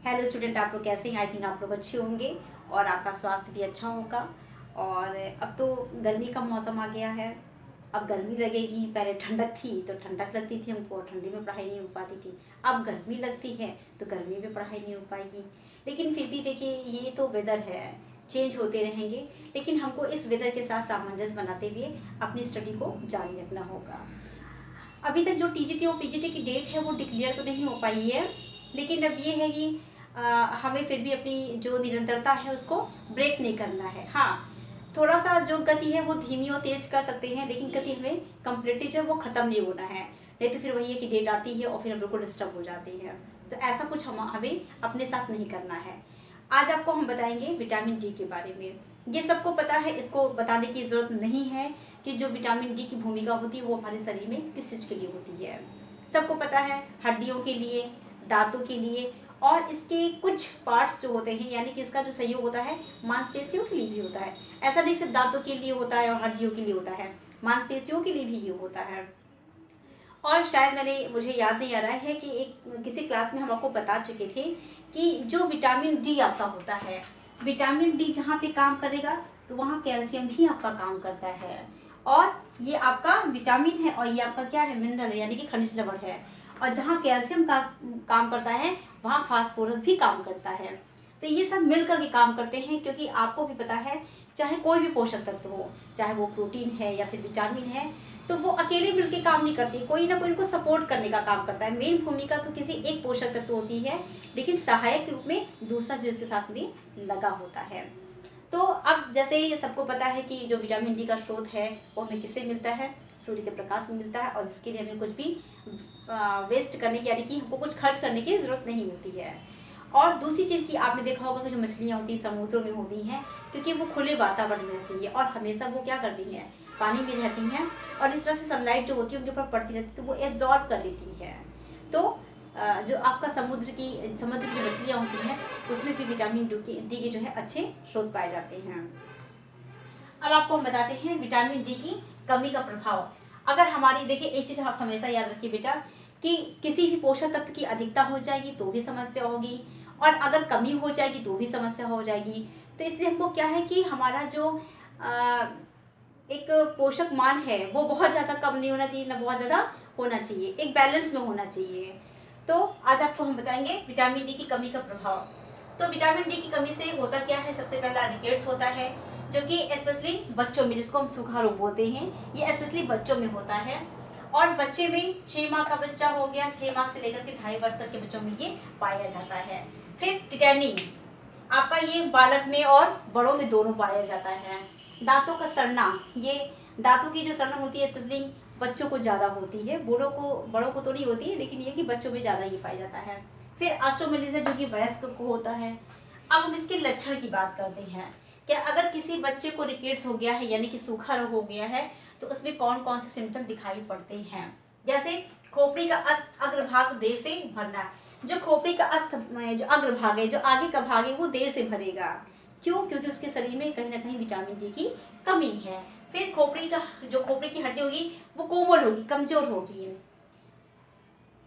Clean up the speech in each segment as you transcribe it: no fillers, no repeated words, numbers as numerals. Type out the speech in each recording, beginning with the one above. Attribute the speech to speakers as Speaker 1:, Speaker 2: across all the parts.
Speaker 1: Hello student, आप लोग कैसे हैं? आई थिंक आप लोग अच्छे होंगे और आपका स्वास्थ्य भी अच्छा होगा। और अब तो गर्मी का मौसम आ गया है। अब गर्मी लगेगी। पहले ठंडक थी तो ठंडक लगती थी हमको, ठंडी में पढ़ाई नहीं हो पाती थी। अब गर्मी लगती है तो गर्मी में पढ़ाई नहीं हो पाएगी। लेकिन फिर भी देखिए, ये तो वेदर है, चेंज होते रहेंगे। लेकिन हमको इस वेदर के साथ सामंजस्य बनाते हुए अपनी स्टडी को जारी रखना होगा। अभी तक जो टीजीटी और पीजीटी की डेट है वो डिक्लेयर तो नहीं हो पाई है, लेकिन अब ये है कि हमें फिर भी अपनी जो निरंतरता है उसको ब्रेक नहीं करना है। हाँ, थोड़ा सा जो गति है वो धीमी और तेज कर सकते हैं, लेकिन गति हमें कम्प्लीटली जो है वो ख़त्म नहीं होना है। नहीं तो फिर वही है कि डेट आती है और फिर हम बिल्कुल डिस्टर्ब हो जाते हैं। तो ऐसा कुछ हमें अपने साथ नहीं करना है। आज आपको हम बताएंगे विटामिन डी के बारे में। ये सबको पता है, इसको बताने की ज़रूरत नहीं है कि जो विटामिन डी की भूमिका होती है वो हमारे शरीर में किस चीज़ के लिए होती है। सबको पता है, हड्डियों के लिए, दांतों के लिए, और इसके कुछ पार्ट्स जो होते हैं, यानी कि इसका जो सहयोग होता है मांसपेशियों के लिए भी होता है। ऐसा नहीं सिर्फ दांतों के लिए होता है और हड्डियों के लिए होता है, मांसपेशियों के लिए भी ये होता है। और शायद मुझे याद नहीं आ रहा है कि एक किसी क्लास में हम आपको बता चुके थे कि जो विटामिन डी आपका होता है, विटामिन डी जहाँ पे काम करेगा तो वहाँ कैल्शियम भी आपका काम करता है। और ये आपका विटामिन है और ये आपका क्या है, मिनरल है, यानी कि खनिज लवण है। और जहाँ कैल्शियम का काम करता है वहाँ फास्फोरस भी काम करता है। तो ये सब मिल करके काम करते हैं, क्योंकि आपको भी पता है चाहे कोई भी पोषक तत्व हो, चाहे वो प्रोटीन है या फिर विटामिन है, तो वो अकेले मिलके काम नहीं करते, कोई ना कोई इनको सपोर्ट करने का काम करता है। मेन भूमिका तो किसी एक पोषक तत्व होती है, लेकिन सहायक के रूप में दूसरा भी उसके साथ में लगा होता है। तो अब जैसे ये सबको पता है कि जो विटामिन डी का स्रोत है वो हमें किससे मिलता है, सूर्य के प्रकाश में मिलता है। और इसके लिए हमें कुछ भी वेस्ट करने की, यानी कि हमको कुछ खर्च करने की ज़रूरत नहीं होती है। और दूसरी चीज़ की आपने देखा होगा कि जो मछलियाँ होती हैं समुद्रों में होती हैं, क्योंकि वो खुले वातावरण में होती है और हमेशा वो क्या करती हैं, पानी में रहती हैं। और इस तरह से सनलाइट जो होती है उनके ऊपर पड़ती रहती है तो वो एब्जॉर्ब कर लेती है। तो जो आपका समुद्र की जो मछलियाँ होती हैं उसमें भी विटामिन डी के जो है अच्छे स्रोत पाए जाते हैं। अब आपको हम बताते हैं विटामिन डी की कमी का प्रभाव। अगर हमारी, देखिए एक चीज़ आप हमेशा याद रखिए बेटा, कि किसी भी पोषक तत्व की अधिकता हो जाएगी तो भी समस्या होगी, और अगर कमी हो जाएगी तो भी समस्या हो जाएगी। तो इसलिए हमको क्या है कि हमारा जो एक पोषक मान है वो बहुत ज़्यादा कम नहीं होना चाहिए, ना बहुत ज़्यादा होना चाहिए, एक बैलेंस में होना चाहिए। तो आज आपको हम बताएंगे विटामिन डी की कमी का प्रभाव। तो विटामिन डी की कमी से होता क्या है, सबसे पहला रिकेट्स होता है, जो कि स्पेशली बच्चों में, जिसको हम सूखा रोग बोलते हैं, ये स्पेशली बच्चों में होता है। और बच्चे में 6 माह का बच्चा हो गया, 6 माह से लेकर के 2.5 वर्ष तक के बच्चों में ये पाया जाता है। फिर टिटेनी, आपका ये बालक में और बड़ों में दोनों पाया जाता है। दांतों का सड़ना, ये दांतों की जो सड़न होती है स्पेशली बच्चों को ज़्यादा होती है, बड़ों को तो नहीं होती है, लेकिन ये कि बच्चों में ज़्यादा ये पाया जाता है। फिर ऑस्टियोमेलाइटिस जो कि वयस्क को होता है। अब हम इसके लक्षण की बात करते हैं कि अगर किसी बच्चे को रिकेट्स हो गया है, यानी कि सूखा रोग हो गया है, तो उसमें कौन कौन से सिम्टम दिखाई पड़ते हैं। जैसे खोपड़ी का अग्रभाग देर से भरना। जो खोपड़ी का जो अग्रभाग है, जो आगे का भाग है, वो देर से भरेगा। क्यों? क्योंकि उसके शरीर में कहीं ना कहीं विटामिन डी की कमी है। फिर खोपड़ी की हड्डी होगी वो कोमल होगी, कमजोर होगी।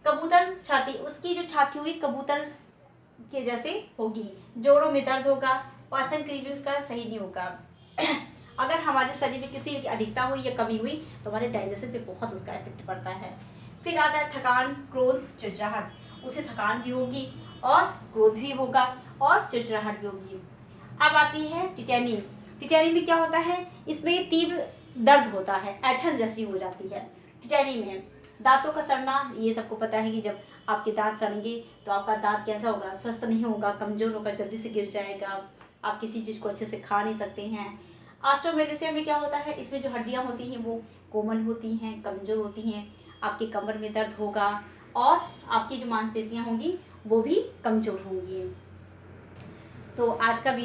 Speaker 1: कबूतर छाती, उसकी जो छाती होगी कबूतर के जैसे होगी। जोड़ों में दर्द होगा, पाचन क्रिया भी उसका सही नहीं होगा। अगर हमारे शरीर में किसी की अधिकता हुई या कमी हुई तो हमारे डाइजेशन पे बहुत उसका इफेक्ट पड़ता है। फिर आता है थकान, क्रोध, चिड़चिड़ाहट। उसे थकान भी होगी और क्रोध भी होगा और चिड़चिड़ाहट भी होगी। अब आती है टिटेनी। टिटेनी में क्या होता है, इसमें तीव्र दर्द होता है, ऐंठन जैसी हो जाती है टिटेनी में। दांतों का सड़ना, ये सबको पता है कि जब आपके दांत सड़ेंगे तो आपका दांत कैसा होगा, स्वस्थ नहीं होगा, कमजोर होगा, जल्दी से गिर जाएगा, आप किसी चीज़ को अच्छे से खा नहीं सकते हैं। ऑस्टियोमेलाइसिस में क्या होता है, इसमें जो हड्डियाँ होती हैं वो कोमल होती हैं, कमजोर होती हैं, आपके कमर में दर्द होगा और आपकी जो मांसपेशियाँ होंगी वो भी कमजोर होंगी। तो आज का जो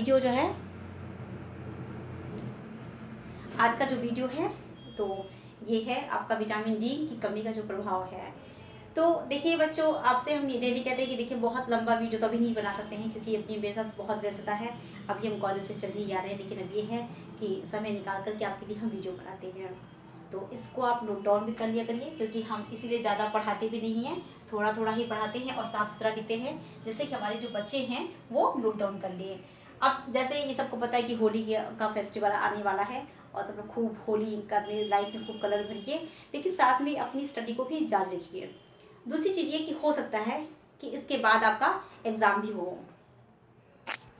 Speaker 1: वीडियो है तो ये है आपका विटामिन डी की कमी का जो प्रभाव है। तो देखिए बच्चों, आपसे हम डेली कहते हैं कि देखिए बहुत लंबा वीडियो तो अभी नहीं बना सकते हैं, क्योंकि अपनी मेरे साथ बहुत व्यस्तता है। अभी हम कॉलेज से चल ही आ रहे हैं, लेकिन अब ये है कि समय निकाल करके आपके लिए हम वीडियो बनाते हैं। तो इसको आप नोट डाउन भी कर लिया करिए, क्योंकि हम इसीलिए ज़्यादा पढ़ाते भी नहीं हैं, थोड़ा थोड़ा ही पढ़ाते हैं और साफ़ सुथरा लिखते हैं, जिससे कि हमारे जो बच्चे हैं वो नोट डाउन कर लिए। अब जैसे ये सबको पता है कि होली का फेस्टिवल आने वाला है और सब लोग खूब होली करने, लाइफ में खूब कलर भरिए, लेकिन साथ में अपनी स्टडी को भी जारी रखिए। दूसरी चीज़ ये कि हो सकता है कि इसके बाद आपका एग्ज़ाम भी हो,